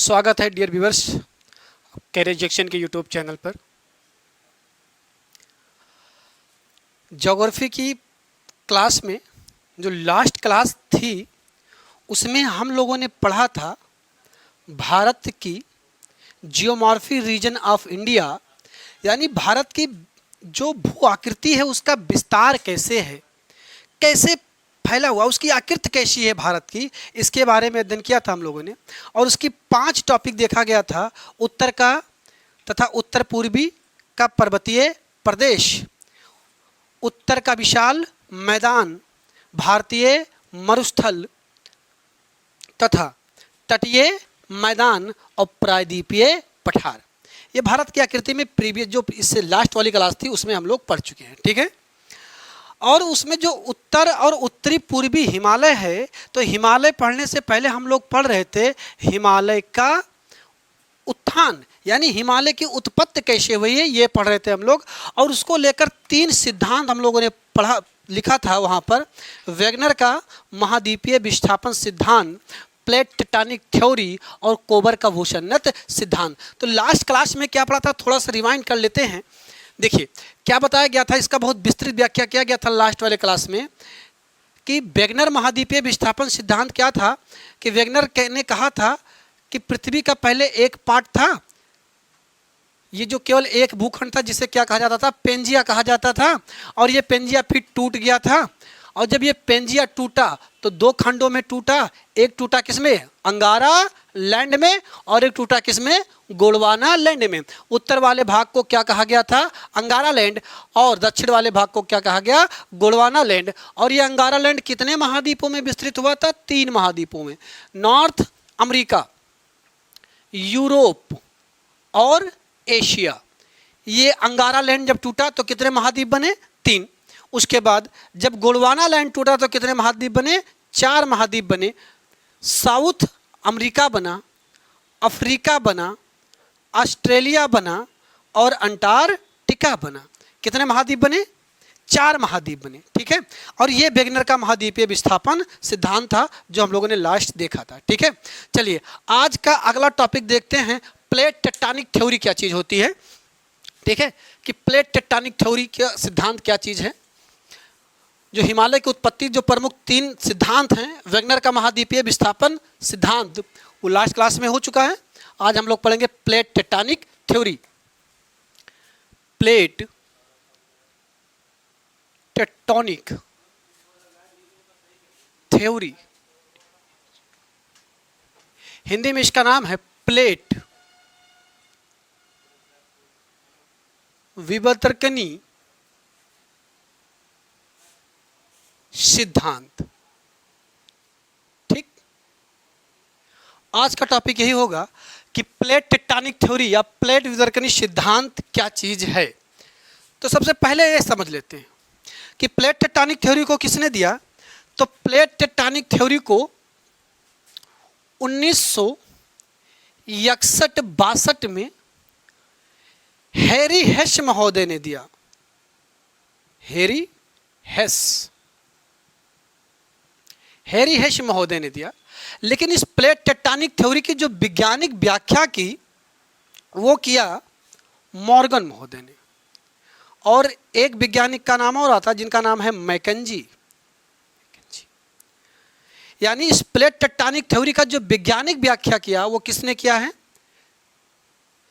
स्वागत है dear viewers career junction के यूट्यूब चैनल पर। ज्योग्राफी की क्लास में जो लास्ट क्लास थी उसमें हम लोगों ने पढ़ा था भारत की जियोमॉर्फी रीजन ऑफ इंडिया, यानी भारत की जो भू आकृति है उसका विस्तार कैसे है, कैसे फैला हुआ, उसकी आकृति कैसी है भारत की, इसके बारे में अध्ययन किया था हम लोगों ने। और उसकी 5 टॉपिक देखा गया था। उत्तर का तथा उत्तर पूर्वी का पर्वतीय प्रदेश, उत्तर का विशाल मैदान, भारतीय मरुस्थल तथा तटीय मैदान और प्रायद्वीपीय पठार। ये भारत की आकृति में प्रीवियस जो इससे लास्ट वाली क्लास थी उसमें हम लोग पढ़ चुके हैं, ठीक है। और उसमें जो उत्तर और उत्तरी पूर्वी हिमालय है, तो हिमालय पढ़ने से पहले हम लोग पढ़ रहे थे हिमालय का उत्थान, यानी हिमालय की उत्पत्ति कैसे हुई है ये पढ़ रहे थे हम लोग। और उसको लेकर 3 सिद्धांत हम लोगों ने पढ़ा लिखा था वहाँ पर। वेगनर का महाद्वीपीय विस्थापन सिद्धांत, प्लेट टेक्टोनिक थ्योरी और कोबर का भूषणत्व सिद्धांत। तो लास्ट क्लास में क्या पढ़ा था, थोड़ा सा रिवाइंड कर लेते हैं। देखिए क्या बताया गया था, इसका बहुत विस्तृत व्याख्या किया गया था लास्ट वाले क्लास में कि वेगनर महाद्वीपीय विस्थापन सिद्धांत क्या था कि वेगनर ने कहा था कि पृथ्वी का पहले एक पार्ट था, ये जो केवल एक भूखंड था जिसे क्या कहा जाता था, पेंजिया कहा जाता था। और ये पेंजिया फिर टूट गया था, और जब ये पेंजिया टूटा तो 2 खंडों में टूटा। एक टूटा किसमें, अंगारा लैंड में, और एक टूटा किसमें, गोंडवाना लैंड में। उत्तर वाले भाग को क्या कहा गया था, अंगारा लैंड, और दक्षिण वाले भाग को क्या कहा गया, गोंडवाना लैंड। और ये अंगारा लैंड कितने महाद्वीपों में विस्तृत हुआ था, 3 महाद्वीपों में, नॉर्थ अमेरिका, यूरोप और एशिया। ये अंगारा लैंड जब टूटा तो कितने महाद्वीप बने, 3। उसके बाद जब गोंडवाना लैंड टूटा तो कितने महाद्वीप बने, 4 महाद्वीप बने। साउथ अमेरिका बना, अफ्रीका बना, ऑस्ट्रेलिया बना और अंटार्कटिका बना। कितने महाद्वीप बने, 4 महाद्वीप बने, ठीक है। और ये वेगनर का महाद्वीपीय विस्थापन सिद्धांत था जो हम लोगों ने लास्ट देखा था, ठीक है। चलिए आज का अगला टॉपिक देखते हैं, प्लेट टेक्टोनिक थ्योरी क्या चीज़ होती है, ठीक है, कि प्लेट टेक्टोनिक थ्योरी का सिद्धांत क्या चीज़ है। जो हिमालय की उत्पत्ति जो प्रमुख 3 सिद्धांत हैं, वेगनर का महाद्वीपीय विस्थापन सिद्धांत वो लास्ट क्लास में हो चुका है। आज हम लोग पढ़ेंगे plate tectonic theory. Plate tectonic theory, Hindi में इसका नाम है प्लेट विवर्तकनी सिद्धांत, ठीक। आज का टॉपिक यही होगा कि प्लेट टेक्टोनिक थ्योरी या प्लेट विवर्तकनी सिद्धांत क्या चीज है। तो सबसे पहले ये समझ लेते हैं कि प्लेट टेक्टोनिक थ्योरी को किसने दिया। तो प्लेट टेक्टोनिक थ्योरी को 1961-62 में हैरी हेस महोदय ने दिया। हैरी हेस महोदय ने दिया। लेकिन इस प्लेट टेक्टोनिक थ्योरी की जो वैज्ञानिक व्याख्या की वो किया मॉर्गन महोदय ने, और एक वैज्ञानिक का नाम और आता जिनका नाम है मैकेंजी। यानी इस प्लेट टेक्टोनिक थ्योरी का जो वैज्ञानिक व्याख्या किया वो किसने किया है,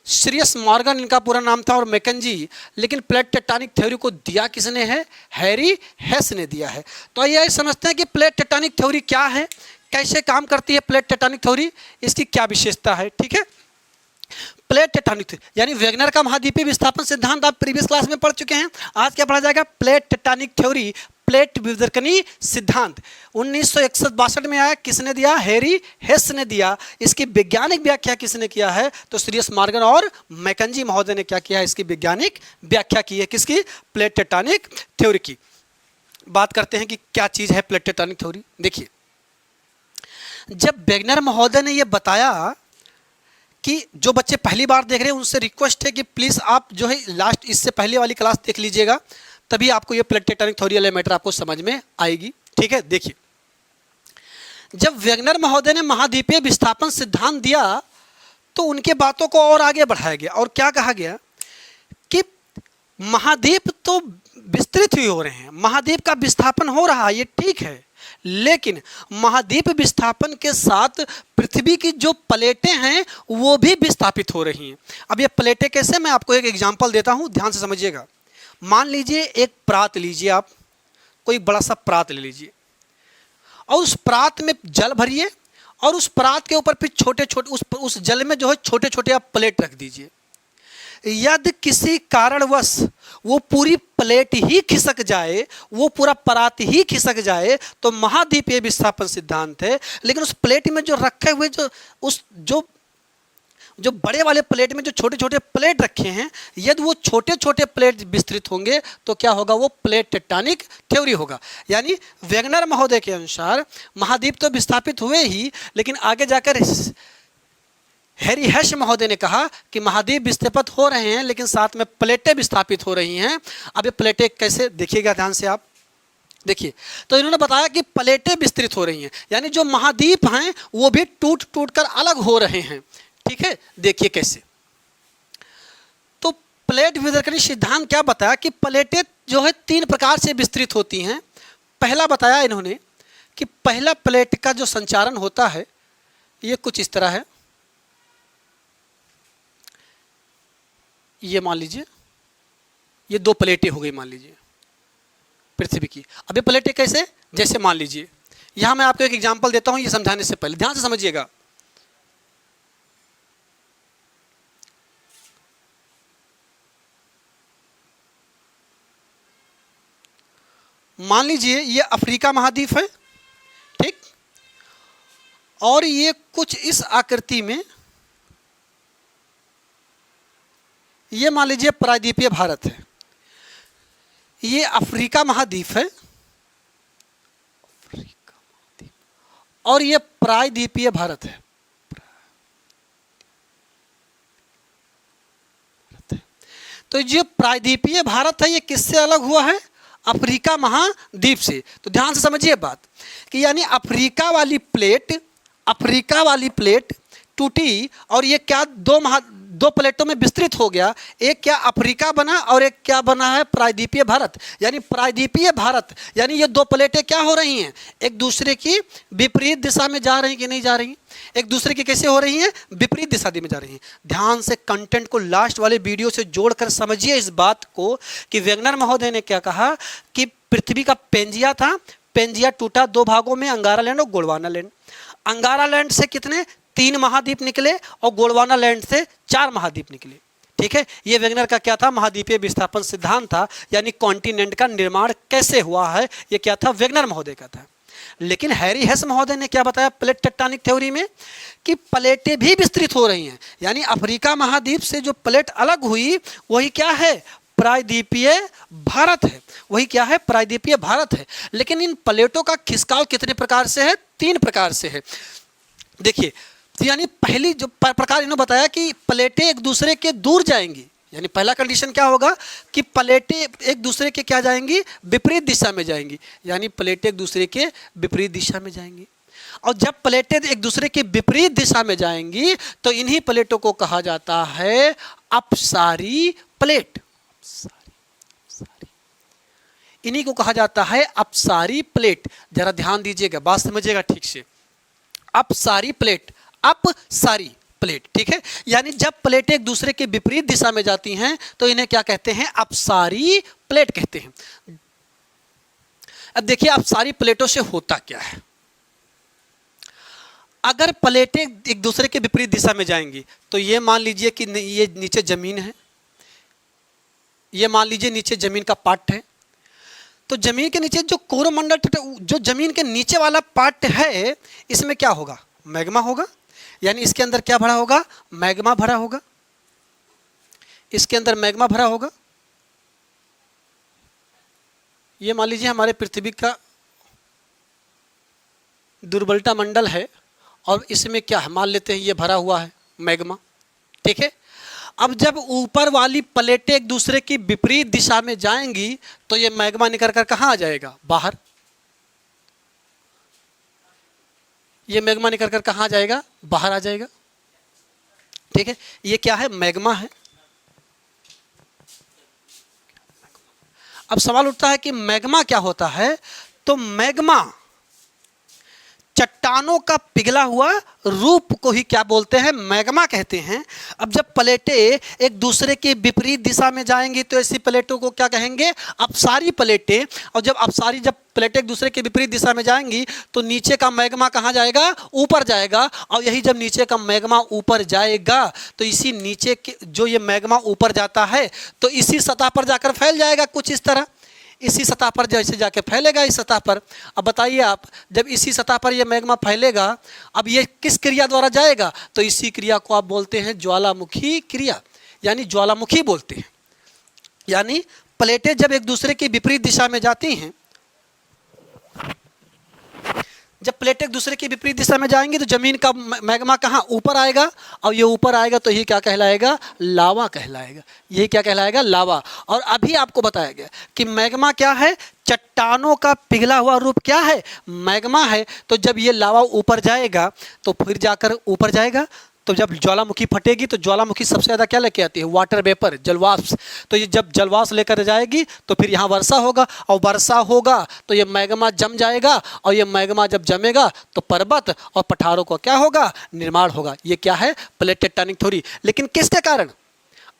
सीरियस मॉर्गन इनका पूरा नाम था और मैकेंजी। लेकिन प्लेट टेक्टोनिक थ्योरी को दिया किसने है, हैरी हेस ने दिया है। तो ये समझते हैं कि प्लेट टेक्टोनिक थ्योरी क्या है, कैसे काम करती है प्लेट टेक्टोनिक थ्योरी, इसकी क्या विशेषता है, ठीक है। प्लेट टेक्टोनिक थ्योरी यानी वेगनर का महाद्वीपीय विस्थापन सिद्धांत आप प्रीवियस क्लास में पढ़ चुके हैं। आज क्या पढ़ा जाएगा, प्लेट टेक्टोनिक थ्योरी, प्लेट विवर्तकनी सिद्धांत। 1961-62 में आया, किसने दिया, हैरी हेस ने दिया। इसकी वैज्ञानिक व्याख्या किसने किया है, तो सीरियस मॉर्गन और मैकेंजी महोदय ने क्या किया है, इसकी वैज्ञानिक व्याख्या की है, किसकी, प्लेट टेक्टोनिक थ्योरी की। बात करते हैं कि क्या चीज है प्लेट टेक्टोनिक थ्योरी। देखिए जब वेगनर महोदय ने यह बताया कि जो बच्चे पहली बार देख रहे हैं उनसे रिक्वेस्ट है कि प्लीज आप जो है लास्ट इससे पहले वाली क्लास देख लीजिएगा, तभी आपको ये प्लेट टेक्टोनिक थ्योरी वाला मैटर आपको समझ में आएगी, ठीक है। देखिए जब वेगनर महोदय ने महाद्वीपीय विस्थापन सिद्धांत दिया तो उनके बातों को और आगे बढ़ाया गया और क्या कहा गया कि महाद्वीप तो विस्तृत ही हो रहे हैं, महाद्वीप का विस्थापन हो रहा है, ये ठीक है, लेकिन महाद्वीप विस्थापन के साथ पृथ्वी की जो प्लेटें हैं वो भी विस्थापित हो रही हैं। अब ये प्लेटें कैसे, मैं आपको एक एग्जांपल देता हूँ, ध्यान से समझिएगा। मान लीजिए एक प्रात लीजिए, आप कोई बड़ा सा प्रात ले लीजिए और उस प्रात में जल भरिए और उस प्रात के ऊपर फिर छोटे छोटे उस जल में जो है छोटे छोटे आप प्लेट रख दीजिए। यदि किसी कारणवश वो पूरी प्लेट ही खिसक जाए, वो पूरा परात ही खिसक जाए, तो महाद्वीपीय विस्थापन सिद्धांत है। लेकिन उस प्लेट में जो रखे हुए जो बड़े वाले प्लेट में जो छोटे छोटे प्लेट रखे हैं, यदि वो छोटे छोटे प्लेट विस्तृत होंगे तो क्या होगा, वो प्लेट टेक्टोनिक थ्योरी होगा। यानी वेगनर महोदय के अनुसार महाद्वीप तो विस्थापित हुए ही, लेकिन आगे जाकर हैरी हेश महोदय ने कहा कि महाद्वीप विस्थापित हो रहे हैं लेकिन साथ में प्लेटें विस्थापित हो रही हैं। अब ये प्लेटें कैसे, देखिएगा ध्यान से आप देखिए। तो इन्होंने बताया कि प्लेटें विस्तृत हो रही हैं, यानी जो महाद्वीप हैं वो भी टूट टूट कर अलग हो रहे हैं। ठीक है, देखिए कैसे। तो प्लेट विवर्तन सिद्धांत क्या बताया कि प्लेटें जो है 3 प्रकार से विस्तृत होती हैं। पहला बताया इन्होंने कि पहला प्लेट का जो संचारण होता है ये कुछ इस तरह है। ये मान लीजिए ये 2 प्लेटें हो गई मान लीजिए पृथ्वी की। अब ये प्लेटें कैसे, जैसे मान लीजिए यहां मैं आपको एक एग्जांपल देता हूं, ये समझाने से पहले ध्यान से समझिएगा। मान लीजिए ये अफ्रीका महाद्वीप है, ठीक, और ये कुछ इस आकृति में, ये मान लीजिए प्रायद्वीपीय भारत है। ये अफ्रीका महाद्वीप है और ये प्रायद्वीपीय भारत है। तो ये प्रायद्वीपीय भारत है, ये किससे अलग हुआ है, अफ्रीका महाद्वीप से। तो ध्यान से समझिए बात कि यानी अफ्रीका वाली प्लेट टूटी और ये क्या 2 प्लेटों में विस्तृत हो गया। एक क्या अफ्रीका बना और एक क्या बना है, प्रायद्वीपीय भारत। यानी प्रायद्वीपीय भारत यानी ये 2 प्लेटें क्या हो रही हैं, एक दूसरे की विपरीत दिशा में जा रही हैं कि नहीं जा रही हैं, एक दूसरे की कैसे हो रही हैं, विपरीत दिशा में जा रही हैं। ध्यान से कंटेंट को लास्ट वाले वीडियो से जोड़कर समझिए इस बात को कि वेगनर महोदय ने क्या कहा कि पृथ्वी का पेंजिया था, पेंजिया टूटा 2 भागों में, अंगारा लैंड और गोंडवाना लैंड। अंगारा लैंड से कितने 3 महाद्वीप निकले और गोंडवाना लैंड से 4 महाद्वीप निकले। ठीक है, ये वेगनर का क्या था, महाद्वीपीय विस्थापन सिद्धांत था। यानी कॉन्टिनेंट का निर्माण कैसे हुआ है, ये क्या था, वेगनर महोदय का था। लेकिन हैरी हेस महोदय ने क्या बताया प्लेट टेक्टोनिक थ्योरी में कि प्लेटें भी विस्तृत हो रही हैं। यानी अफ्रीका महाद्वीप से जो प्लेट अलग हुई वही क्या है, प्रायद्वीपीय भारत है, वही क्या है, प्रायद्वीपीय भारत है। लेकिन इन प्लेटों का खिसकाव कितने प्रकार से है, 3 प्रकार से है। देखिए, यानी पहली जो प्रकार इन्होंने बताया कि प्लेटें एक दूसरे के दूर जाएंगी। यानी पहला कंडीशन क्या होगा कि प्लेटें एक दूसरे के क्या जाएंगी, विपरीत दिशा में जाएंगी। यानी प्लेटें एक दूसरे के विपरीत दिशा में जाएंगी। और जब प्लेटें एक दूसरे के विपरीत दिशा में जाएंगी तो इन्हीं प्लेटों को कहा जाता है अपसारी प्लेट। इन्हीं को कहा जाता है अपसारी प्लेट। जरा ध्यान दीजिएगा, बात समझिएगा ठीक से। अपसारी प्लेट, अपसारी प्लेट, ठीक है। यानी जब प्लेटें एक दूसरे के विपरीत दिशा में जाती हैं तो इन्हें क्या कहते हैं, अपसारी प्लेट कहते हैं। अब देखिए अपसारी प्लेटों से होता क्या है। अगर प्लेटें एक दूसरे के विपरीत दिशा में जाएंगी तो ये मान लीजिए कि ये नीचे जमीन है, ये मान लीजिए नीचे जमीन का पार्ट है। तो जमीन के नीचे जो कोरोमंडल, जो जमीन के नीचे वाला पार्ट है, इसमें क्या होगा, मैग्मा होगा। यानी इसके अंदर क्या भरा होगा, मैग्मा भरा होगा। इसके अंदर मैग्मा भरा होगा। ये मान लीजिए हमारे पृथ्वी का दुर्बलता मंडल है और इसमें क्या है, मान लेते हैं ये भरा हुआ है मैग्मा, ठीक है। अब जब ऊपर वाली प्लेटें एक दूसरे की विपरीत दिशा में जाएंगी तो ये मैग्मा निकल कर कहाँ आ जाएगा, बाहर। ये मैग्मा निकल कर कहाँ आ जाएगा, बाहर आ जाएगा। ठीक है, ये क्या है? मैग्मा है। अब सवाल उठता है कि मैग्मा क्या होता है? तो मैग्मा चट्टानों का पिघला हुआ रूप को ही क्या बोलते हैं? मैग्मा कहते हैं। अब जब प्लेटें एक दूसरे के विपरीत दिशा में जाएंगी तो ऐसी प्लेटों को क्या कहेंगे? अपसारी प्लेटें। और जब प्लेटें एक दूसरे के विपरीत दिशा में जाएंगी तो नीचे का मैग्मा कहाँ जाएगा? ऊपर जाएगा। और यही जब नीचे का मैग्मा ऊपर जाएगा तो इसी नीचे के जो ये मैग्मा ऊपर जाता है तो इसी सतह पर जाकर फैल जाएगा, कुछ इस तरह, इसी सतह पर जैसे जाके फैलेगा इस सतह पर। अब बताइए आप, जब इसी सतह पर ये मैग्मा फैलेगा, अब ये किस क्रिया द्वारा जाएगा? तो इसी क्रिया को आप बोलते हैं ज्वालामुखी क्रिया, यानी ज्वालामुखी बोलते हैं। यानी प्लेटें जब एक दूसरे की विपरीत दिशा में जाती हैं, जब प्लेटें एक दूसरे की विपरीत दिशा में जाएंगी तो जमीन का मैग्मा कहाँ? ऊपर आएगा। और ये ऊपर आएगा तो ये क्या कहलाएगा? लावा कहलाएगा। ये क्या कहलाएगा? लावा। और अभी आपको बताया गया कि मैग्मा क्या है? चट्टानों का पिघला हुआ रूप क्या है? मैग्मा है। तो जब ये लावा ऊपर जाएगा तो फिर जाकर ऊपर जाएगा, तो जब ज्वालामुखी फटेगी तो ज्वालामुखी सबसे ज़्यादा क्या लेके आती है? वाटर वेपर, जलवाष्प। तो ये जब जलवाष्प लेकर जाएगी तो फिर यहाँ वर्षा होगा, और वर्षा होगा तो ये मैग्मा जम जाएगा, और ये मैग्मा जब जमेगा तो पर्वत और पठारों का क्या होगा? निर्माण होगा। ये क्या है? Plate tectonic theory. लेकिन किसके कारण?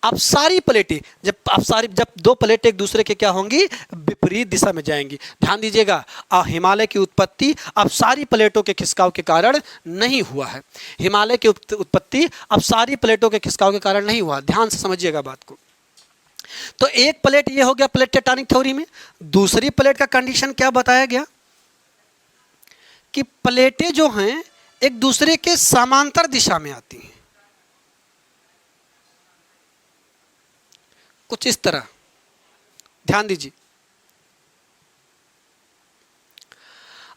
अब सारी प्लेटें जब दो प्लेटें एक दूसरे के क्या होंगी? विपरीत दिशा में जाएंगी। ध्यान दीजिएगा, हिमालय की उत्पत्ति अब सारी प्लेटों के खिसकाव के कारण नहीं हुआ है। हिमालय की उत्पत्ति अब सारी प्लेटों के खिसकाव के कारण नहीं हुआ। ध्यान से समझिएगा बात को। तो एक प्लेट ये हो गया प्लेट टेक्टोनिक थ्योरी में। दूसरी प्लेट का कंडीशन क्या बताया गया? कि प्लेटें जो हैं एक दूसरे के समांतर दिशा में आती हैं, कुछ इस तरह। ध्यान दीजिए,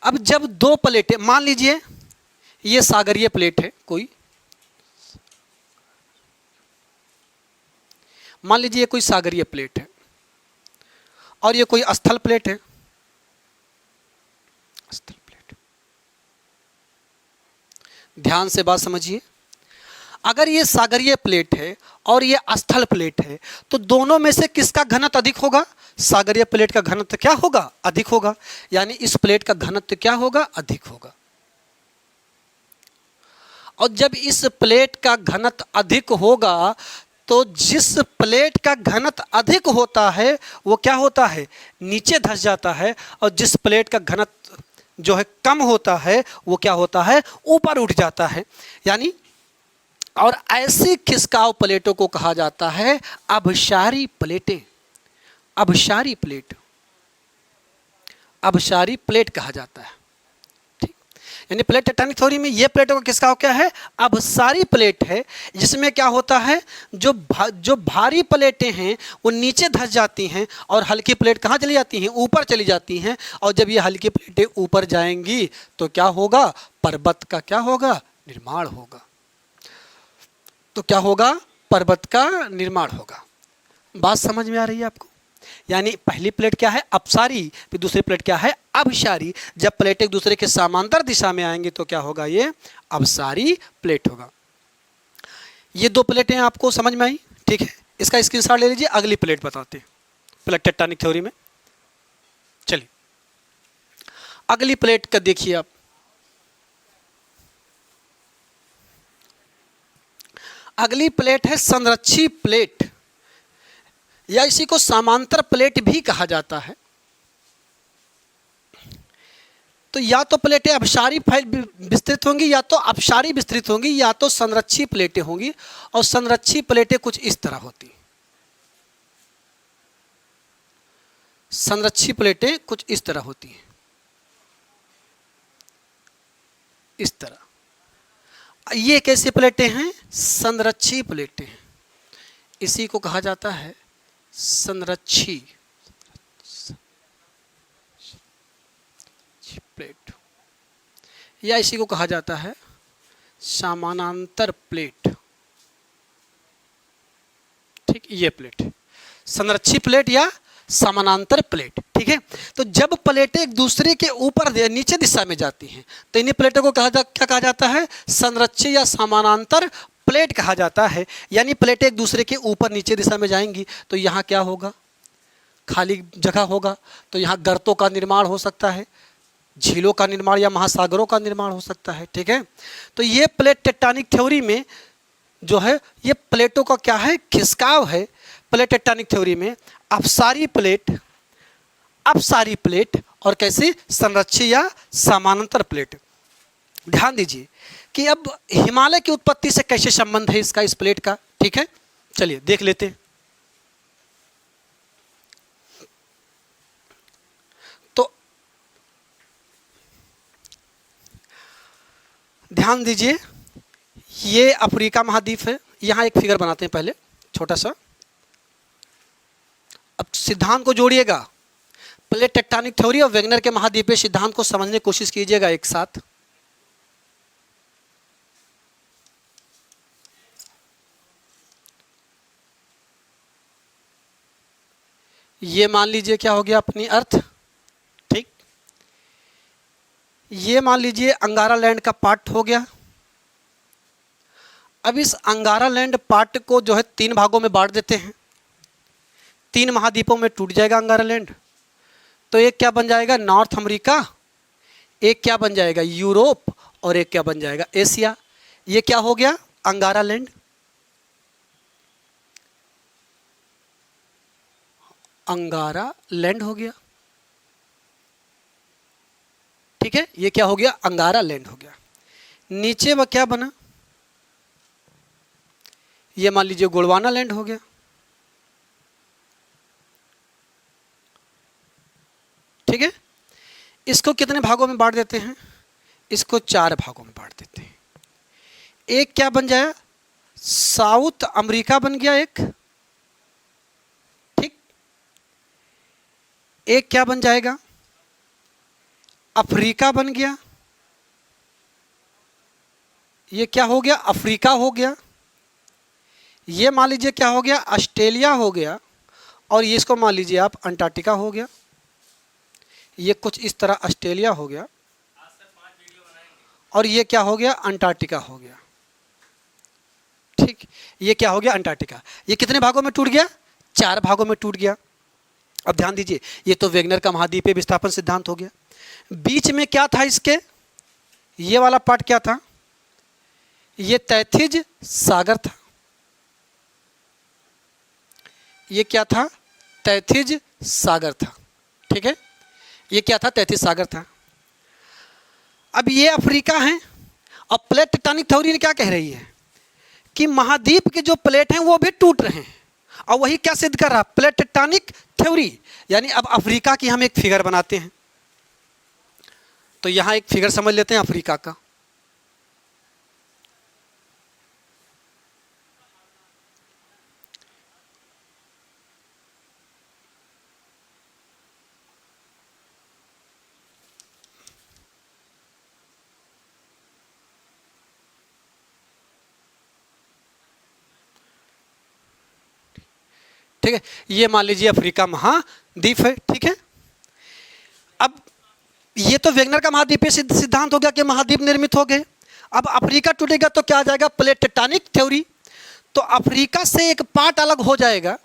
अब जब दो प्लेटें, मान लीजिए ये सागरीय प्लेट है कोई, मान लीजिए कोई सागरीय प्लेट है और ये कोई स्थल प्लेट है, स्थल प्लेट। ध्यान से बात समझिए, अगर ये सागरीय प्लेट है और ये स्थल प्लेट है तो दोनों में से किसका घनत्व अधिक होगा? सागरीय प्लेट का घनत्व क्या होगा? अधिक होगा। यानी इस प्लेट का घनत्व क्या होगा? अधिक होगा। और जब इस प्लेट का घनत्व अधिक होगा तो जिस प्लेट का घनत्व अधिक होता है वो क्या होता है? नीचे धंस जाता है। और जिस प्लेट का घनत्व जो है कम होता है वो क्या होता है? ऊपर उठ जाता है। यानी और ऐसी खिसकाव प्लेटों को कहा जाता है अपसारी प्लेटें। अपसारी प्लेट, अपसारी प्लेट कहा जाता है। ठीक, यानी प्लेट टेक्टोनिक थ्योरी में ये प्लेटों का खिसकाव क्या है? अपसारी प्लेट है, जिसमें क्या होता है? जो भारी प्लेटें हैं वो नीचे धंस जाती हैं और हल्की प्लेट कहाँ चली जाती हैं? ऊपर चली जाती हैं। और जब ये हल्की प्लेटें ऊपर जाएंगी तो क्या होगा? पर्वत का क्या होगा? निर्माण होगा। तो क्या होगा? पर्वत का निर्माण होगा। बात समझ में आ रही है आपको? यानी पहली प्लेट क्या है? अपसारी, फिर दूसरी प्लेट क्या है? अपसारी। जब प्लेट एक दूसरे के समांतर दिशा में आएंगी तो क्या होगा? ये अपसारी प्लेट होगा। ये दो प्लेटें आपको समझ में आई? ठीक है, इसका स्क्रीनशॉट ले लीजिए। अगली प्लेट बताते हैं प्लेट टेक्टोनिक थ्योरी में। चलिए अगली प्लेट का देखिए आप। अगली प्लेट है संरक्षी प्लेट, या इसी को समांतर प्लेट भी कहा जाता है। तो या तो प्लेटें अपसारी विस्तृत होंगी या तो अपसारी विस्तृत होंगी, या तो संरक्षी प्लेटें होंगी। और संरक्षी प्लेटें कुछ इस तरह होती हैं। संरक्षी प्लेटें कुछ इस तरह होती हैं, इस तरह। ये कैसी प्लेटें हैं? संरक्षी प्लेटें हैं। इसी को कहा जाता है संरक्षी प्लेट, या इसी को कहा जाता है समानांतर प्लेट। ठीक, ये प्लेट संरक्षी प्लेट या समानांतर प्लेट। ठीक है, तो जब प्लेटें एक दूसरे के ऊपर नीचे दिशा में जाती हैं तो इन्हीं प्लेटों को क्या कहा जाता है? संरक्षी या समानांतर प्लेट कहा जाता है। यानी प्लेट एक दूसरे के ऊपर नीचे दिशा में जाएंगी तो यहाँ क्या होगा, खाली जगह होगा, तो यहाँ गर्तों का निर्माण हो सकता है, झीलों का निर्माण या महासागरों का निर्माण हो सकता है। ठीक है, तो ये प्लेट टेक्टोनिक थ्योरी में जो है, ये प्लेटों का क्या है, खिसकाव है। प्लेट टेक्टोनिक थ्योरी में अपसारी प्लेट और कैसे संरक्षित या समानांतर प्लेट। ध्यान दीजिए कि अब हिमालय की उत्पत्ति से कैसे संबंध है इसका, इस प्लेट का। ठीक है, चलिए देख लेते हैं। तो ध्यान दीजिए, ये अफ्रीका महाद्वीप है। यहां एक फिगर बनाते हैं पहले छोटा सा। अब सिद्धांत को जोड़िएगा, प्लेट टेक्टोनिक थ्योरी और वेगनर के महाद्वीपीय सिद्धांत को समझने की कोशिश कीजिएगा एक साथ। ये मान लीजिए क्या हो गया अपनी अर्थ। ठीक, ये मान लीजिए अंगारा लैंड का पार्ट हो गया। अब इस अंगारा लैंड पार्ट को जो है 3 भागों में बांट देते हैं, 3 महाद्वीपों में टूट जाएगा अंगारा लैंड। तो एक क्या बन जाएगा, नॉर्थ अमेरिका, एक क्या बन जाएगा, यूरोप, और एक क्या बन जाएगा, एशिया। ये क्या हो गया, अंगारा लैंड। अंगारा लैंड हो गया। ठीक है, ये क्या हो गया, अंगारा लैंड हो गया। नीचे वह क्या बना, ये मान लीजिए गोंडवाना लैंड हो गया। ठीक है, इसको कितने भागों में बांट देते हैं, इसको 4 भागों में बांट देते हैं। एक क्या बन जाए, साउथ अमेरिका बन गया एक। ठीक, एक क्या बन जाएगा, अफ्रीका बन गया। ये क्या हो गया, अफ्रीका हो गया। ये मान लीजिए क्या हो गया, ऑस्ट्रेलिया हो गया। और ये इसको मान लीजिए आप अंटार्कटिका हो गया। ये कुछ इस तरह ऑस्ट्रेलिया हो गया और ये क्या हो गया, अंटार्कटिका हो गया। ठीक, ये क्या हो गया, अंटार्कटिका। ये कितने भागों में टूट गया, 4 भागों में टूट गया। अब ध्यान दीजिए, ये तो वेगनर का महाद्वीपीय विस्थापन सिद्धांत हो गया। बीच में क्या था इसके, ये वाला पार्ट क्या था, ये तैथिज सागर था। ये क्या था, तैथिज सागर था। ठीक है, ये क्या था, तैथिज सागर था। अब ये अफ्रीका है। अब प्लेट टेक्टोनिक थ्योरी ने क्या कह रही है कि महाद्वीप के जो प्लेट हैं वो भी टूट रहे हैं। और वही क्या सिद्ध कर रहा, प्लेट टेक्टोनिक थ्योरी। यानी अब अफ्रीका की हम एक फिगर बनाते हैं। तो यहां एक फिगर समझ लेते हैं अफ्रीका का। ठीक है, ये मान लीजिए अफ्रीका महाद्वीप है। ठीक है, अब ये तो वेगनर का महाद्वीपीय सिद्धांत हो गया कि महाद्वीप निर्मित हो गए। अब अफ्रीका टूटेगा तो क्या आ जाएगा, प्लेट टेक्टोनिक थ्योरी। तो अफ्रीका से एक पार्ट अलग हो जाएगा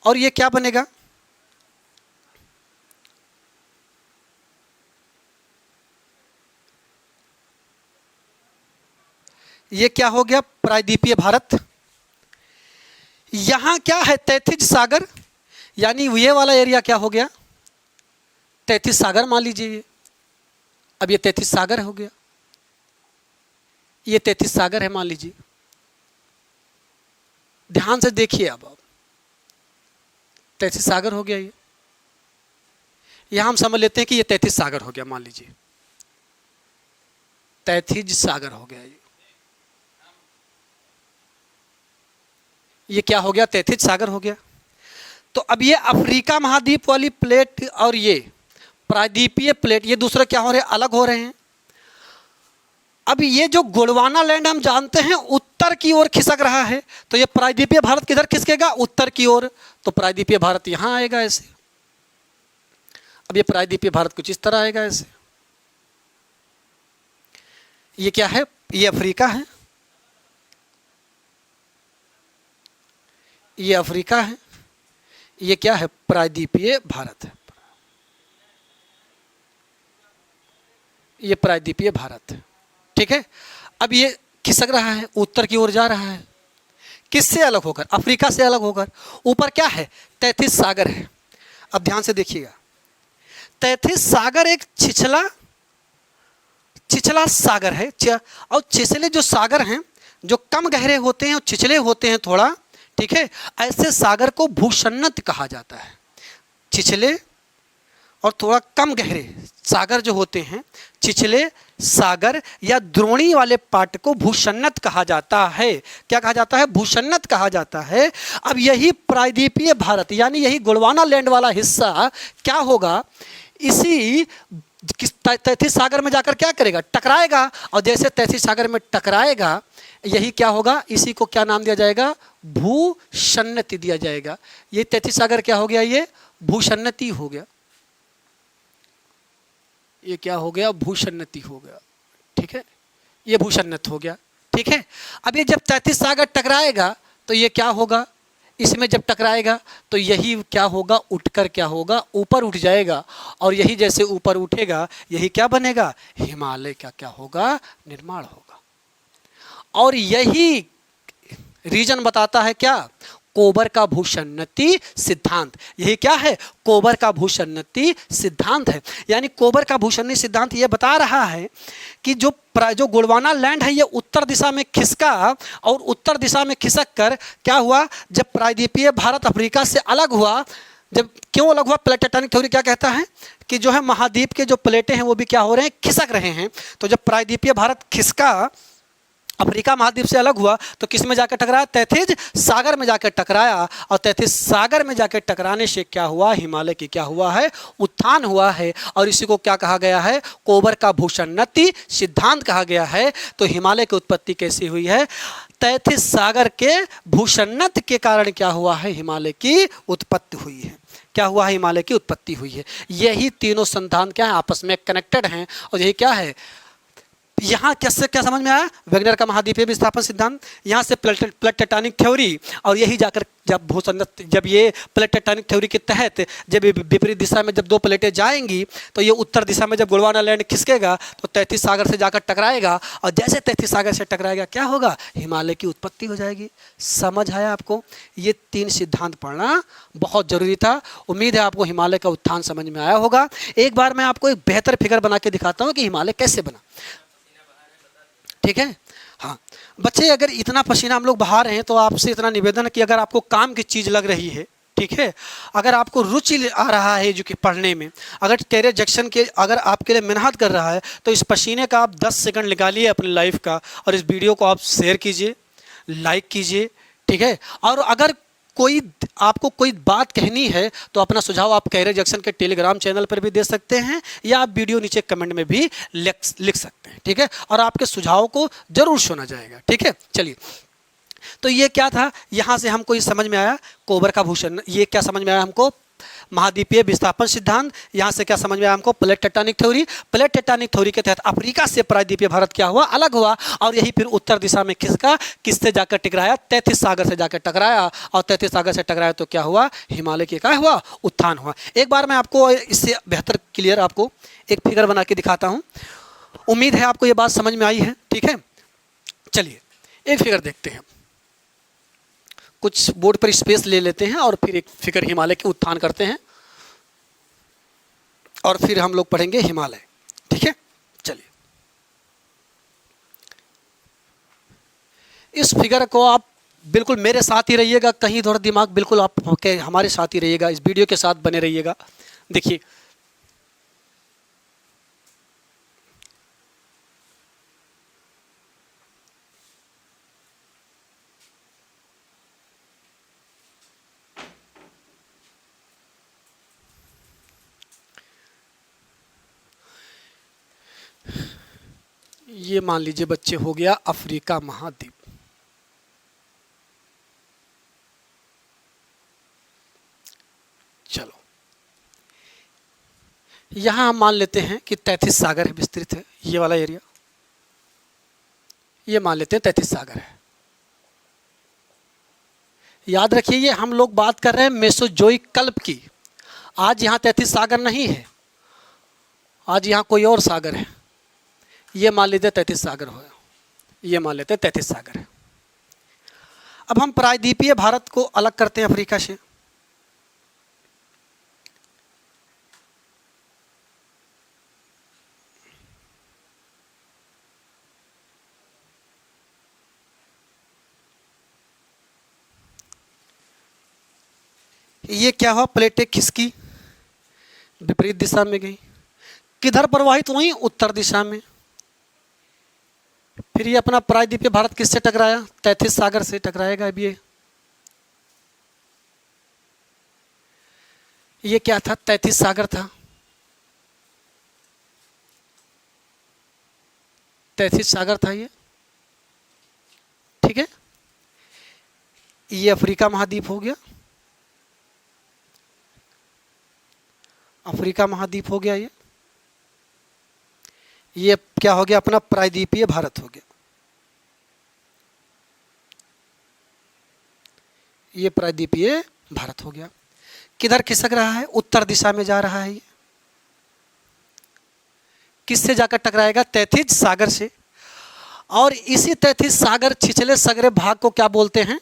और ये क्या बनेगा, ये क्या हो गया, प्रायद्वीपीय भारत। यहां क्या है, तैथिज सागर। यानी ये वाला एरिया क्या हो गया, तैथिज सागर मान लीजिए ये। अब ये तैथिज सागर हो गया, ये तैथिज सागर है मान लीजिए। ध्यान से देखिए, अब तैथिज सागर हो गया ये। यहां हम समझ लेते हैं कि ये तैथिज सागर हो गया, मान लीजिए तैथिज सागर हो गया ये क्या हो गया, तैथिज सागर हो गया। तो अब ये अफ्रीका महाद्वीप वाली प्लेट और ये प्रायद्वीपीय प्लेट, ये दूसरे क्या हो रहे हैं, अलग हो रहे हैं। अब ये जो गोंडवाना लैंड हम जानते हैं उत्तर की ओर खिसक रहा है, तो ये प्रायद्वीपीय भारत किधर खिसकेगा, उत्तर की ओर। तो प्रायद्वीपीय भारत यहां आएगा ऐसे। अब ये प्रायद्वीपीय भारत कुछ इस तरह आएगा ऐसे। ये क्या है, ये अफ्रीका है। ये अफ्रीका है, ये क्या है, प्रायद्वीपीय भारत है, ये प्रायद्वीपीय भारत है। ठीक है, अब ये खिसक रहा है, उत्तर की ओर जा रहा है, किससे अलग होकर, अफ्रीका से अलग होकर। ऊपर क्या है, 33 सागर है। अब ध्यान से देखिएगा, 33 सागर एक छिछला सागर है। और छिछले जो सागर हैं, जो कम गहरे होते हैं और छिछले होते हैं थोड़ा, ठीक है, ऐसे सागर को भूसन्नत कहा जाता है। छिछले और थोड़ा कम गहरे सागर जो होते हैं, छिछले सागर या द्रोणी वाले पार्ट को भूसन्नत कहा जाता है। क्या कहा जाता है, भूसन्नत कहा जाता है। अब यही प्रायद्वीपीय भारत यानी यही गोंडवाना लैंड वाला हिस्सा क्या होगा, इसी 33 सागर में जाकर क्या करेगा, टकराएगा। और जैसे 33 सागर में टकराएगा, यही क्या होगा, इसी को क्या नाम दिया जाएगा, भूसन्नति दिया जाएगा। ये 33 सागर क्या हो गया, ये भूसन्नति हो गया। ये क्या हो गया, भूसन्नति हो गया। ठीक है, ये भूसन्नत हो गया। ठीक है, अब ये जब 33 सागर टकराएगा तो ये क्या होगा, इसमें जब टकराएगा तो यही क्या होगा, उठकर क्या होगा, ऊपर उठ जाएगा। और यही जैसे ऊपर उठेगा, यही क्या बनेगा, हिमालय का क्या होगा, निर्माण होगा। और यही रीजन बताता है क्या, कोबर का भूसन्नति सिद्धांत। यही क्या है, कोबर का भूसन्नति सिद्धांत है। यानी कोबर का भूसन्नति सिद्धांत ये बता रहा है कि जो गोंडवाना लैंड है ये उत्तर दिशा में खिसका, और उत्तर दिशा में खिसक कर क्या हुआ, जब प्रायद्वीपीय भारत अफ्रीका से अलग हुआ, जब क्यों अलग हुआ, प्लेट टेक्टोनिक थ्योरी क्या कहता है कि जो है महाद्वीप के जो प्लेटें हैं वो भी क्या हो रहे हैं, खिसक रहे हैं। तो जब प्रायद्वीपीय भारत खिसका, अफ्रीका महाद्वीप से अलग हुआ, तो किस में जाकर टकराया, 33 सागर में जाकर टकराया। और 33 सागर में जाकर टकराने से क्या हुआ, हिमालय की क्या हुआ है, उत्थान हुआ है। और इसी को क्या कहा गया है, कोबर का भूसन्नति सिद्धांत कहा गया है। तो हिमालय की उत्पत्ति कैसी हुई है, 33 सागर के भूसन्नत के कारण क्या हुआ है, हिमालय की उत्पत्ति हुई है। क्या हुआ है, हिमालय की उत्पत्ति हुई है। यही तीनों सिद्धांत क्या है, आपस में कनेक्टेड हैं। और यही क्या है, यहाँ कैसे क्या समझ में आया, वेगनर का महाद्वीपीय विस्थापन सिद्धांत, यहाँ से प्लेट टेक्टोनिक थ्योरी। और यही जाकर जब भूसन्नत, जब ये प्लेट टेक्टोनिक थ्योरी के तहत जब विपरीत दिशा में जब दो प्लेटें जाएंगी, तो ये उत्तर दिशा में जब गोंडवाना लैंड खिसकेगा तो 33 सागर से जाकर टकराएगा। और जैसे 33 सागर से टकराएगा क्या होगा, हिमालय की उत्पत्ति हो जाएगी। समझ आया आपको, ये 3 सिद्धांत पढ़ना बहुत जरूरी था। उम्मीद है आपको हिमालय का उत्थान समझ में आया होगा। एक बार मैं आपको एक बेहतर फिगर बना के दिखाता हूँ कि हिमालय कैसे बना। ठीक है, हाँ बच्चे, अगर इतना पसीना हम लोग बहा रहे हैं तो आपसे इतना निवेदन है कि अगर आपको काम की चीज़ लग रही है, ठीक है, अगर आपको रुचि आ रहा है जो कि पढ़ने में, अगर कैरियर जंक्शन के अगर आपके लिए मेहनत कर रहा है, तो इस पसीने का आप 10 सेकंड निकालिए अपनी लाइफ का, और इस वीडियो को आप शेयर कीजिए, लाइक कीजिए। ठीक है, और अगर आपको कोई बात कहनी है तो अपना सुझाव आप कैरियर जंक्शन के टेलीग्राम चैनल पर भी दे सकते हैं, या आप वीडियो नीचे कमेंट में भी लिख सकते हैं। ठीक है, और आपके सुझाव को जरूर सुना जाएगा। ठीक है, चलिए, तो ये क्या था, यहाँ से हमको ये समझ में आया कोबर का भूषण, ये क्या समझ में आया हमको, महाद्वीपीय विस्थापन सिद्धांत। यहाँ से क्या समझ में आया हमको, plate tectonic theory. Plate tectonic theory के तहत अफ्रीका से प्रायद्वीपीय भारत क्या हुआ, अलग हुआ। और यही फिर उत्तर दिशा में खिसका, किससे जाकर टकराया, 33 सागर से जाकर टकराया। और 33 सागर से टकराया तो क्या हुआ, हिमालय की क्या हुआ, उत्थान हुआ। एक बार मैं आपको इससे बेहतर क्लियर आपको एक फिगर बना के दिखाता हूँ। उम्मीद है आपको ये बात समझ में आई है। ठीक है, चलिए एक फिगर देखते हैं। कुछ बोर्ड पर स्पेस ले लेते हैं और फिर एक फिगर हिमालय के उत्थान करते हैं, और फिर हम लोग पढ़ेंगे हिमालय। ठीक है, चलिए इस फिगर को आप बिल्कुल मेरे साथ ही रहिएगा, कहीं इधर दिमाग, बिल्कुल आप हमारे साथ ही रहिएगा, इस वीडियो के साथ बने रहिएगा। देखिए ये मान लीजिए बच्चे हो गया अफ्रीका महाद्वीप। चलो यहां हम मान लेते हैं कि 33 सागर है, विस्तृत है ये वाला एरिया, ये मान लेते हैं 33 सागर है। याद रखिए ये हम लोग बात कर रहे हैं मेसोजोइक कल्प की। आज यहाँ 33 सागर नहीं है, आज यहाँ कोई और सागर है। ये मान लीजिए 33 सागर हो, ये मान लेते 33 सागर है। अब हम प्रायद्वीपीय भारत को अलग करते हैं अफ्रीका से। ये क्या हुआ, प्लेटें खिसकी, विपरीत दिशा में गई, किधर प्रवाहित हुई, उत्तर दिशा में। फिर ये अपना प्रायद्वीपीय भारत किससे टकराया, 33 सागर से टकराएगा। अब ये क्या था, 33 सागर था, 33 सागर था ये, ठीक है। ये अफ्रीका महाद्वीप हो गया, अफ्रीका महाद्वीप हो गया। ये क्या हो गया, अपना प्रायद्वीपीय भारत हो गया। ये प्रायद्वीपीय भारत हो गया। किधर खिसक रहा है, उत्तर दिशा में जा रहा है। ये किससे जाकर टकराएगा, 33 सागर से। और इसी 33 सागर छिछले सगरे भाग को क्या बोलते हैं,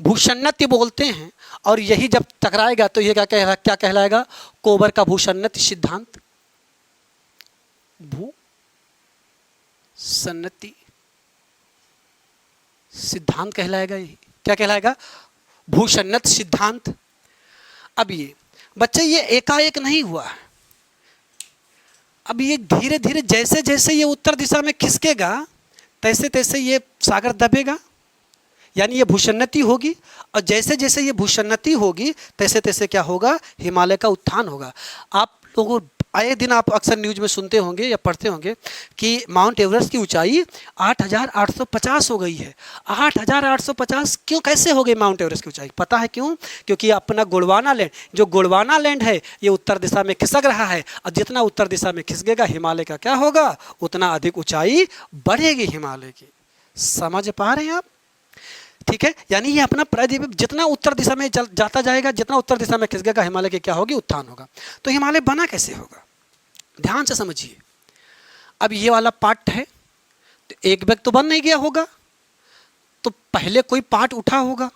भूषण्यत्य बोलते हैं। और यही जब टकराएगा तो ये क्या कहलाएगा, कोबर का भूषण्यत्य सिद्धांत, भूषण्यत्य सिद्धांत कहलाएगा। यही क्या कहलाएगा, भूषण्यत्य सिद्धांत। अब ये बच्चे ये एकाएक नहीं हुआ है, अब ये धीरे धीरे जैसे जैसे ये उत्तर दिशा में खिसकेगा तैसे तैसे ये सागर दबेगा, यानी ये भूषण्यति होगी। और जैसे जैसे ये भूषण्यति होगी तैसे तैसे क्या होगा, हिमालय का उत्थान होगा। आप लोगों आए दिन आप अक्सर न्यूज़ में सुनते होंगे या पढ़ते होंगे कि माउंट एवरेस्ट की ऊंचाई 8,850 हो गई है। 8,850 क्यों, कैसे हो गई माउंट एवरेस्ट की ऊंचाई, पता है क्यों? क्योंकि अपना गोंडवाना लैंड, जो गोंडवाना लैंड है ये उत्तर दिशा में खिसक रहा है। और जितना उत्तर दिशा में खिसकेगा हिमालय का क्या होगा, उतना अधिक ऊंचाई बढ़ेगी हिमालय की। समझ पा रहे हैं आप? ठीक है, यानी ये अपना प्रायद्वीप जितना उत्तर दिशा में जाता जाएगा, जितना उत्तर दिशा में खिसकेगा हिमालय की क्या होगी, उत्थान होगा। तो हिमालय बना कैसे होगा, ध्यान से समझिए। अब ये वाला पार्ट है तो एक बैग तो बन नहीं गया होगा, तो पहले कोई पार्ट उठा होगा,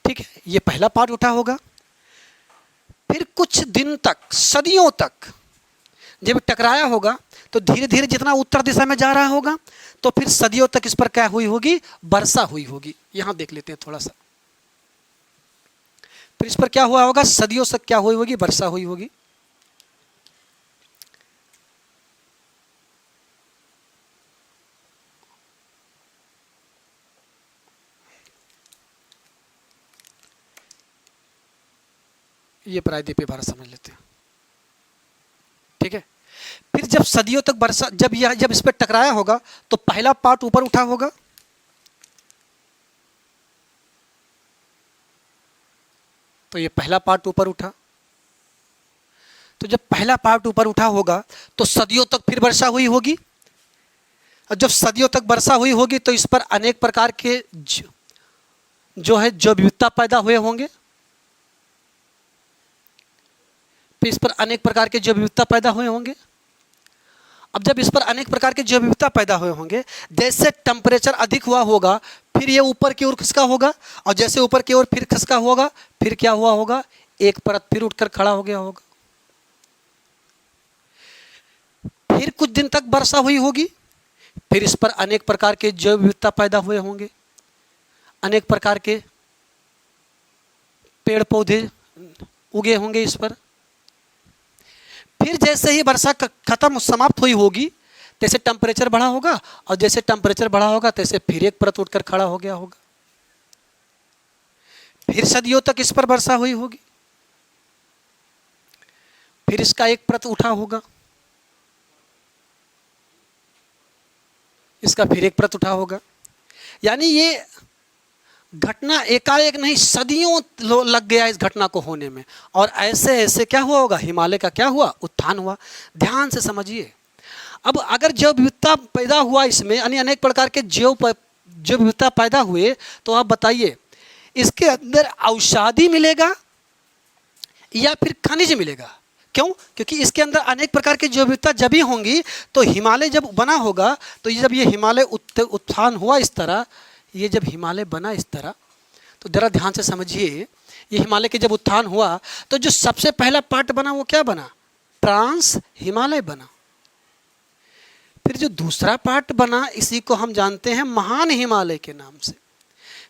ठीक है, ये पहला पार्ट उठा होगा। फिर कुछ दिन तक, सदियों तक जब टकराया होगा तो धीरे धीरे जितना उत्तर दिशा में जा रहा होगा तो फिर सदियों तक इस पर क्या हुई होगी, वर्षा हुई होगी। यहां देख लेते हैं थोड़ा सा, फिर इस पर क्या हुआ होगा, सदियों तक क्या हुई होगी, वर्षा हुई होगी। ये प्रायद्वीपीय भारत समझ लेते हैं, ठीक है। फिर जब सदियों तक वर्षा, जब इस पर टकराया होगा तो पहला पार्ट ऊपर उठा होगा, तो ये पहला पार्ट ऊपर उठा। तो जब पहला पार्ट ऊपर उठा होगा तो सदियों तक फिर वर्षा हुई होगी। और जब सदियों तक वर्षा हुई होगी तो इस पर अनेक प्रकार के जो है जैव विविधता पैदा हुए होंगे। फिर इस पर अनेक प्रकार के जैव विविधता पैदा हुए होंगे। अब जब इस पर अनेक प्रकार के जैव विविधता पैदा हुए होंगे, जैसे टेम्परेचर अधिक हुआ होगा फिर ये ऊपर की ओर खिसका होगा, और जैसे ऊपर की ओर फिर खिसका होगा फिर क्या हुआ होगा, एक परत फिर उठकर खड़ा हो गया होगा। फिर कुछ दिन तक वर्षा हुई होगी, फिर इस पर अनेक प्रकार के जैव विविधता पैदा हुए होंगे, अनेक प्रकार के पेड़ पौधे उगे होंगे इस पर। फिर जैसे ही वर्षा खत्म समाप्त हुई होगी तैसे टेम्परेचर बढ़ा होगा, और जैसे टेम्परेचर बढ़ा होगा तैसे फिर एक परत उठकर खड़ा हो गया होगा। फिर सदियों तक इस पर वर्षा हुई होगी, फिर इसका एक परत उठा होगा, इसका फिर एक परत उठा होगा। यानी ये घटना एकाएक नहीं, सदियों लग गया इस घटना को होने में। और ऐसे ऐसे क्या हुआ होगा, हिमालय का क्या हुआ, उत्थान हुआ। ध्यान से समझिए, अब अगर जैव विविधता पैदा हुआ इसमें, यानी अनेक प्रकार के जैव विविधता पैदा हुए, तो आप बताइए इसके अंदर औषधि मिलेगा या फिर खनिज मिलेगा? क्यों? क्योंकि इसके अंदर अनेक प्रकार की जैव विविधता जब ही होंगी, तो हिमालय जब बना होगा, तो ये जब ये हिमालय उत्थान हुआ इस तरह, ये जब हिमालय बना इस तरह, तो जरा ध्यान से समझिए, ये हिमालय के जब उत्थान हुआ तो जो सबसे पहला पार्ट बना वो क्या बना? ट्रांस हिमालय बना। फिर जो दूसरा पार्ट बना इसी को हम जानते हैं महान हिमालय के नाम से।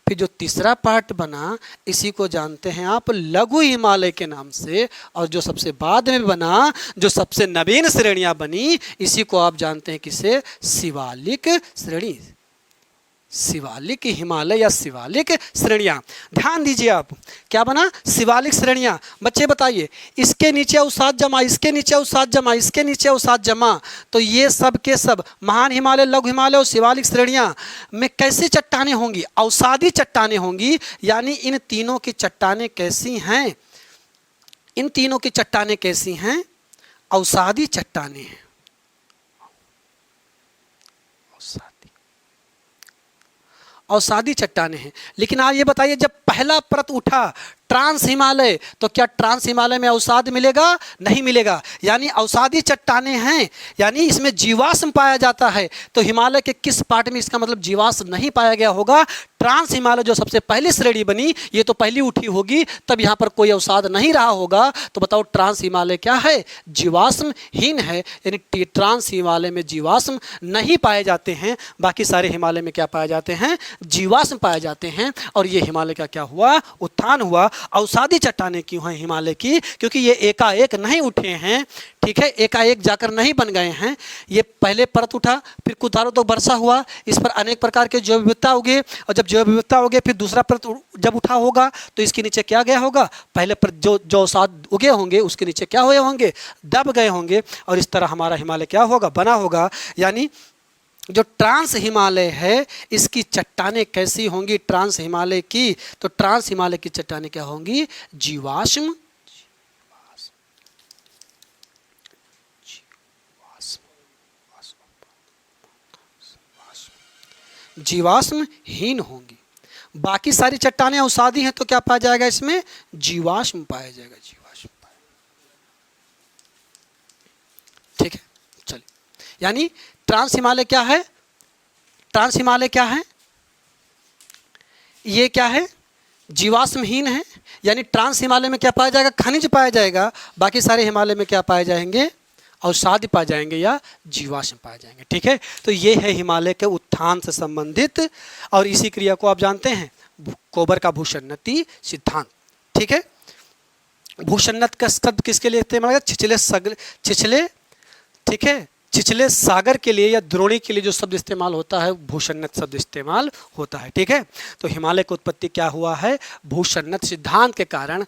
फिर जो तीसरा पार्ट बना इसी को जानते हैं आप लघु हिमालय के नाम से। और जो सबसे बाद में बना, जो सबसे नवीन श्रेणियां बनी, इसी को आप जानते हैं किसे? शिवालिक श्रेणी, शिवालिक हिमालय या शिवालिक श्रेणियां। ध्यान दीजिए आप, क्या बना? शिवालिक श्रेणियां। बच्चे बताइए, इसके नीचे अवसाद जमा, इसके नीचे अवसाद जमा, इसके नीचे अवसाद जमा, तो ये सब के सब महान हिमालय, लघु हिमालय और शिवालिक श्रेणियां में कैसी चट्टानें होंगी? अवसादी चट्टानें होंगी। यानी इन तीनों की चट्टानें कैसी हैं? इन तीनों की चट्टानें कैसी हैं? अवसादी चट्टानें हैं। अवसादी चट्टानें हैं। लेकिन आप ये बताइए, जब पहला परत उठा ट्रांस हिमालय, तो क्या ट्रांस हिमालय में अवसाद मिलेगा? नहीं मिलेगा। यानी अवसादी चट्टानें हैं, यानी इसमें जीवाश्म पाया जाता है। तो हिमालय के किस पार्ट में इसका मतलब जीवाश्म नहीं पाया गया होगा? ट्रांस हिमालय जो सबसे पहली श्रेणी बनी, ये तो पहली उठी होगी, तब यहाँ पर कोई अवसाद नहीं रहा होगा। तो बताओ ट्रांस हिमालय क्या है? जीवाश्महीन है। यानी ट्रांस हिमालय में जीवाश्म नहीं पाए जाते हैं, बाकी सारे हिमालय में क्या पाए जाते हैं? जीवाश्म पाए जाते हैं। और ये हिमालय का क्या हुआ? उत्थान हुआ। अवसादी चट्टानें क्यों हैं हिमालय की? क्योंकि ये एकाएक नहीं उठे हैं, ठीक है, एकाएक जाकर नहीं बन गए हैं। ये पहले परत उठा, फिर कुछ दिनों तो वर्षा हुआ, इस पर अनेक प्रकार के जैव विविधता उगे, और जब जैव विविधता उगे फिर दूसरा परत जब उठा होगा, तो इसके नीचे क्या गया होगा? पहले परत जो अवसाद उगे होंगे उसके नीचे क्या हुए होंगे? दब गए होंगे। और इस तरह हमारा हिमालय क्या होगा? बना होगा। यानी जो ट्रांस हिमालय है, इसकी चट्टानें कैसी होंगी? ट्रांस हिमालय की, तो ट्रांस हिमालय की चट्टानें क्या होंगी? जीवाश्म, जीवाश्महीन होंगी। बाकी सारी चट्टानें अवसादी हैं, तो क्या पाया जाएगा इसमें? जीवाश्म पाया जाएगा, जीवाश्म पाया। ठीक है, चलिए। यानी ट्रांस हिमालय क्या है? ट्रांस हिमालय क्या है? ये क्या है? जीवाश्महीन है। यानी ट्रांस हिमालय में क्या पाया जाएगा? खनिज पाया जाएगा। बाकी सारे हिमालय में क्या पाए जाएंगे? अवसाद पाए जाएंगे या जीवाश्म पाए जाएंगे। ठीक है, तो ये है हिमालय के उत्थान से संबंधित, और इसी क्रिया को आप जानते हैं कोबर का भूसन्नति सिद्धांत। ठीक है, भूसन्नत का शब्द किसके लिए इस्तेमाल है? छिछले, ठीक है, छिछले सागर के लिए या द्रोणी के लिए जो शब्द इस्तेमाल होता है, भूसन्नत शब्द इस्तेमाल होता है। ठीक है, तो हिमालय की उत्पत्ति क्या हुआ है? भूसन्नत सिद्धांत के कारण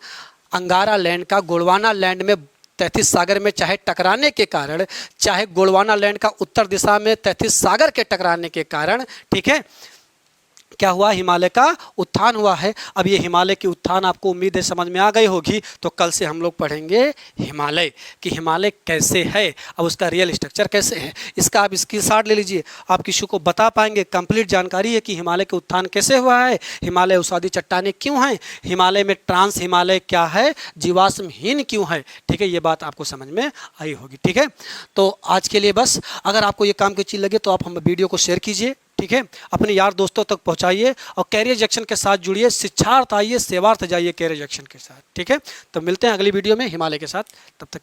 अंगारा लैंड का गोंडवाना लैंड में 33 सागर में चाहे टकराने के कारण, चाहे गोंडवाना लैंड का उत्तर दिशा में 33 सागर के टकराने के कारण, ठीक है, क्या हुआ? हिमालय का उत्थान हुआ है। अब ये हिमालय की उत्थान आपको उम्मीद है समझ में आ गई होगी। तो कल से हम लोग पढ़ेंगे हिमालय कि हिमालय कैसे है, अब उसका रियल स्ट्रक्चर कैसे है। इसका आप स्क्रीनशॉट ले लीजिए, आप किसी को बता पाएंगे। कंप्लीट जानकारी है कि हिमालय का उत्थान कैसे हुआ है, हिमालय अवसादी चट्टानें क्यों हैं, हिमालय में ट्रांस हिमालय क्या है, जीवाश्महीन क्यों है। ठीक है, ये बात आपको समझ में आई होगी। ठीक है, तो आज के लिए बस। अगर आपको ये काम की चीज़ लगे तो आप हम वीडियो को शेयर कीजिए। ठीक है, अपने यार दोस्तों तक पहुंचाइए, और कैरियर जंक्शन के साथ जुड़िए। शिक्षार्थ आइए, सेवार्थ जाइए कैरियर जंक्शन के साथ। ठीक है, तो मिलते हैं अगली वीडियो में हिमालय के साथ। तब तक